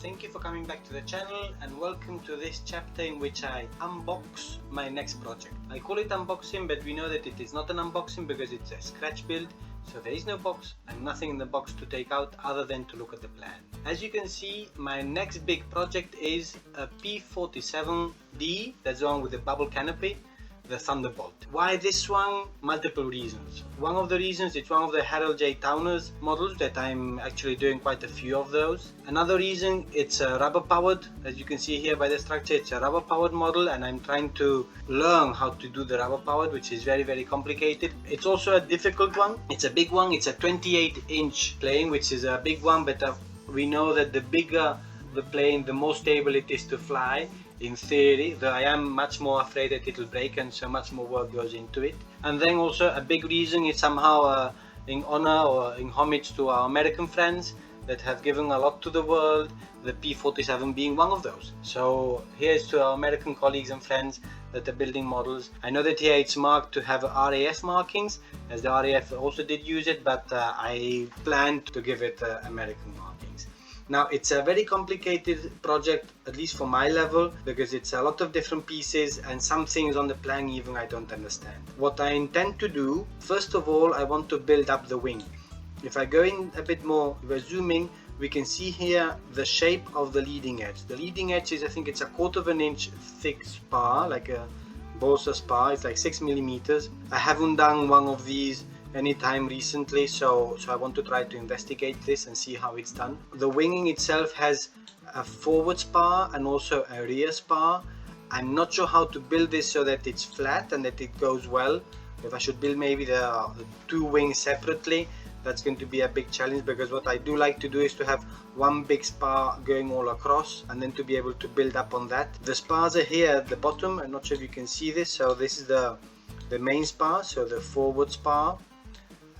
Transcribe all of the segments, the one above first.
Thank you for coming back to the channel and welcome to this chapter in which I unbox my next project. I call it unboxing, but we know that it is not an unboxing because it's a scratch build, so there is no box and nothing in the box to take out other than to look at the plan. As you can see, my next big project is a P47D, that's the one with the bubble canopy, the Thunderbolt. Why this one? Multiple reasons. One of the reasons, it's one of the Harold J. Towner's models that I'm actually doing quite a few of those. Another reason, it's a rubber powered. As you can see here by the structure, it's a rubber powered model and I'm trying to learn how to do the rubber powered, which is very complicated. It's also a difficult one. It's a big one. It's a 28-inch plane, which is a big one, but we know that the bigger the plane, the more stable it is to fly. In theory, though I am much more afraid that it will break, and so much more work goes into it. And then also a big reason is somehow in honor or in homage to our American friends that have given a lot to the world, the P47 being one of those. So here's to our American colleagues and friends that are building models. I know that here it's marked to have RAF markings, as the RAF also did use it, but I planned to give it American markings. Now it's a very complicated project, at least for my level, because it's a lot of different pieces and some things on the plan even I don't understand. What I intend to do, first of all, I want to build up the wing. If I go in a bit more, if I zoom in, we can see here the shape of the leading edge. The leading edge is, I think it's a 1/4 inch thick spar, like a balsa spar. It's like 6 millimeters. I haven't done one of these anytime recently, so I want to try to investigate this and see how it's done. The winging itself has a forward spar and also a rear spar. I'm not sure how to build this so that it's flat and that it goes well. If I should build maybe the two wings separately, that's going to be a big challenge, because what I do like to do is to have one big spar going all across and then to be able to build up on that. The spars are here at the bottom. I'm not sure if you can see this. So this is the main spar, so the forward spar.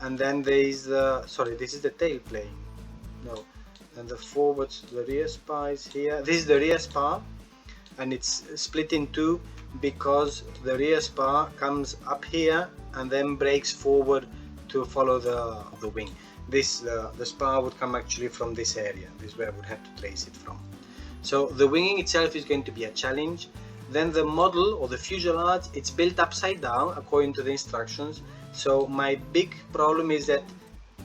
And then there is the, sorry, this is the tail plane. No, and the rear spar is here. This is the rear spar, and it's split in two because the rear spar comes up here and then breaks forward to follow the wing. The spar would come actually from this area. This is where I would have to trace it from. So the winging itself is going to be a challenge. Then the model or the fuselage, it's built upside down according to the instructions. So my big problem is that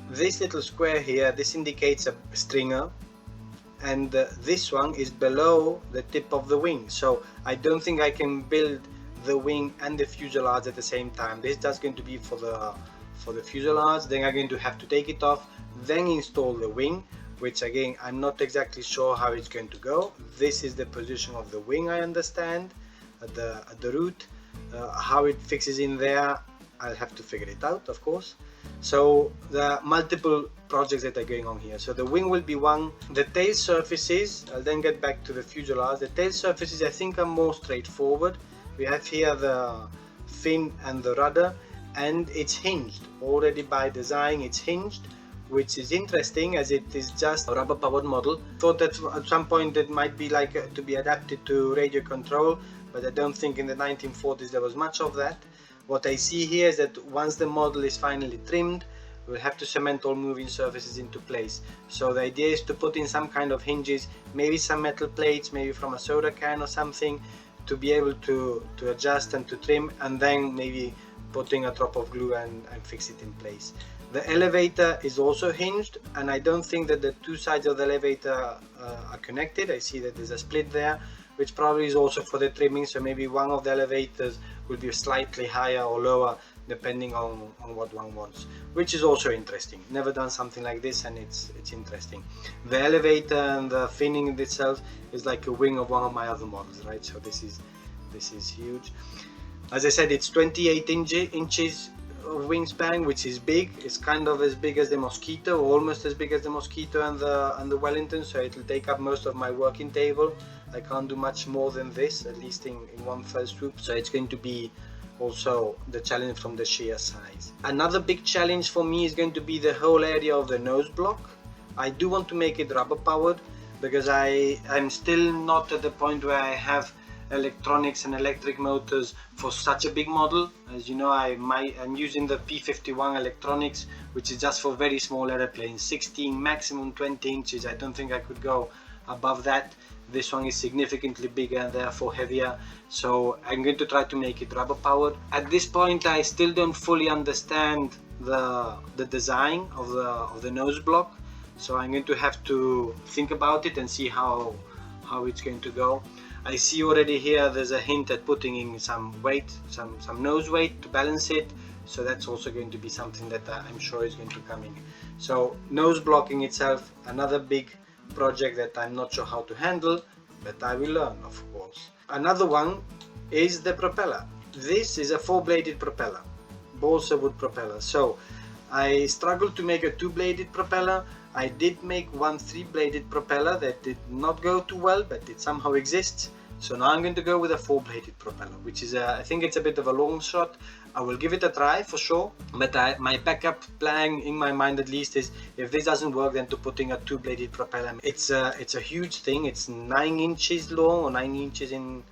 this little square here, this indicates a stringer, and this one is below the tip of the wing. So I don't think I can build the wing and the fuselage at the same time. This is just going to be for the fuselage. Then I'm going to have to take it off, then install the wing, which again I'm not exactly sure how it's going to go. This is the position of the wing, I understand, at the root. How it fixes in there, I'll have to figure it out, of course. So there are multiple projects that are going on here. So the wing will be one. The tail surfaces, I'll then get back to the fuselage. The tail surfaces I think are more straightforward. We have here the fin and the rudder, and it's hinged. Already by design it's hinged, which is interesting as it is just a rubber powered model. Thought that at some point it might be like to be adapted to radio control, but I don't think in the 1940s there was much of that. What I see here is that once the model is finally trimmed, we'll have to cement all moving surfaces into place. So the idea is to put in some kind of hinges, maybe some metal plates, maybe from a soda can or something, to be able to adjust and to trim, and then maybe putting a drop of glue and fix it in place. The elevator is also hinged, and I don't think that the two sides of the elevator are connected. I see that there's a split there, which probably is also for the trimming. So maybe one of the elevators will be slightly higher or lower depending on what one wants, which is also interesting. Never done something like this, and it's interesting. The elevator and the finning itself is like a wing of one of my other models, right? So this is huge. As I said, it's 28 inches of wingspan, which is big. It's kind of as big as the Mosquito, almost as big as the Mosquito and the Wellington, so it will take up most of my working table. I can't do much more than this, at least in one fell swoop, so it's going to be also the challenge from the sheer size. Another big challenge for me is going to be the whole area of the nose block. I do want to make it rubber powered because I'm still not at the point where I have electronics and electric motors for such a big model. As you know, I'm using the P51 electronics, which is just for very small airplanes, 16, maximum 20 inches. I don't think I could go above that. This one is significantly bigger and therefore heavier, so I'm going to try to make it rubber powered. At this point I still don't fully understand the design of the nose block, so I'm going to have to think about it and see how it's going to go. I see already here there's a hint at putting in some weight, some nose weight to balance it, so that's also going to be something that I'm sure is going to come in. So nose blocking itself, another big project that I'm not sure how to handle, but I will learn, of course. Another one is the propeller. This is a 4-bladed propeller, balsa wood propeller. So I struggled to make a 2-bladed propeller. I did make one 3-bladed propeller that did not go too well, but it somehow exists. So now I'm going to go with a 4-bladed propeller, which is I think it's a bit of a long shot. I will give it a try for sure, but my backup plan in my mind at least is, if this doesn't work, then to putting a 2-bladed propeller. It's a huge thing. It's 9 inches long or 9 inches in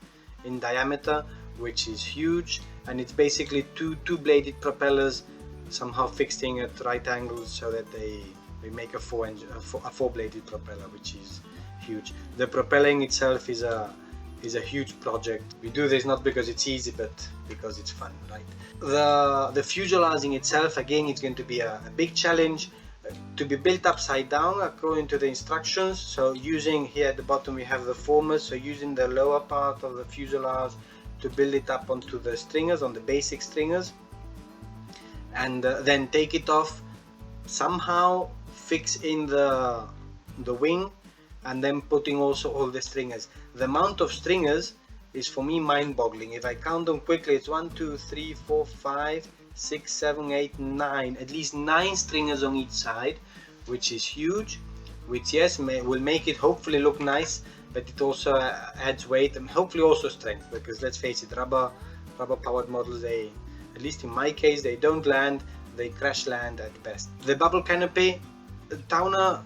diameter, which is huge, and it's basically two-bladed propellers somehow fixed in at right angles so that they make a 4-bladed propeller, which is huge. The propelling itself is a huge project. We do this not because it's easy, but because it's fun, right? The fuselaging itself, again, it's going to be a big challenge to be built upside down according to the instructions. So using, here at the bottom we have the formers, so using the lower part of the fuselage to build it up onto the stringers, on the basic stringers, and then take it off, somehow fix in the wing, and then putting also all the stringers. The amount of stringers is for me mind-boggling. If I count them quickly, it's 1, 2, 3, 4, 5, 6, 7, 8, 9, at least 9 stringers on each side, which is huge, which yes, will make it hopefully look nice, but it also adds weight and hopefully also strength, because let's face it, rubber powered models, they, at least in my case, they don't land, they crash land at best. The bubble canopy, Towner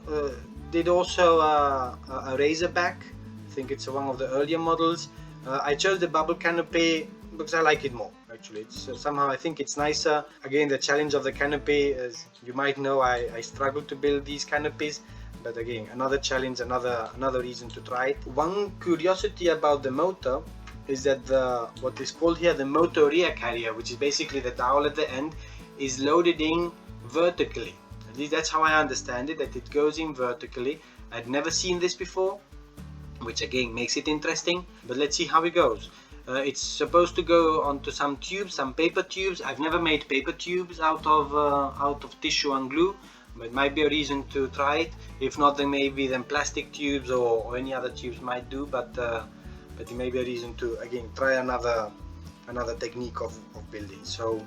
did also a razorback. I think it's one of the earlier models. I chose the bubble canopy because I like it more, actually. It's somehow I think it's nicer. Again, the challenge of the canopy, as you might know, I struggle to build these canopies, but again, another challenge, another reason to try it. One curiosity about the motor is that what is called here the motor rear carrier, which is basically the dowel at the end, is loaded in vertically. At least that's how I understand it, that it goes in vertically. I'd never seen this before, which again makes it interesting, but let's see how it goes. It's supposed to go onto some tubes, some paper tubes. I've never made paper tubes out of tissue and glue, but it might be a reason to try it. If not, then maybe plastic tubes or any other tubes might do, but it may be a reason to again try another technique of building. So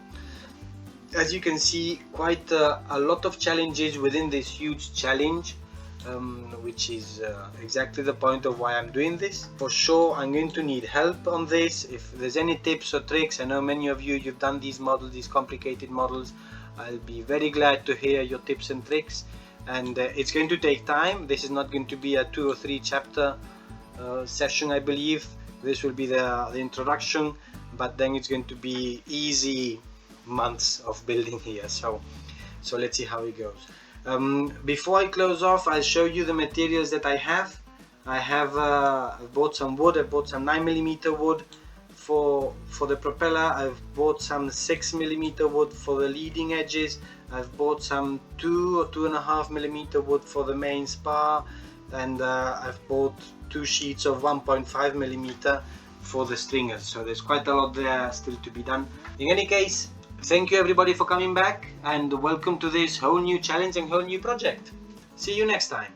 as you can see, quite a lot of challenges within this huge challenge, which is exactly the point of why I'm doing this. For sure I'm going to need help on this. If there's any tips or tricks, I know many of you've done these models, these complicated models. I'll be very glad to hear your tips and tricks, and it's going to take time. This is not going to be a 2 or 3 chapter session, I believe. This will be the introduction, but then it's going to be easy months of building here, so let's see how it goes. Before I close off, I'll show you the materials that I have. I've bought some wood. I've bought some 9mm wood for the propeller. I've bought some 6mm wood for the leading edges. I've bought some 2 or 2.5mm wood for the main spar, and I've bought 2 sheets of 1.5mm for the stringers. So there's quite a lot there still to be done. In any case, thank you everybody for coming back, and welcome to this whole new challenge and whole new project. See you next time.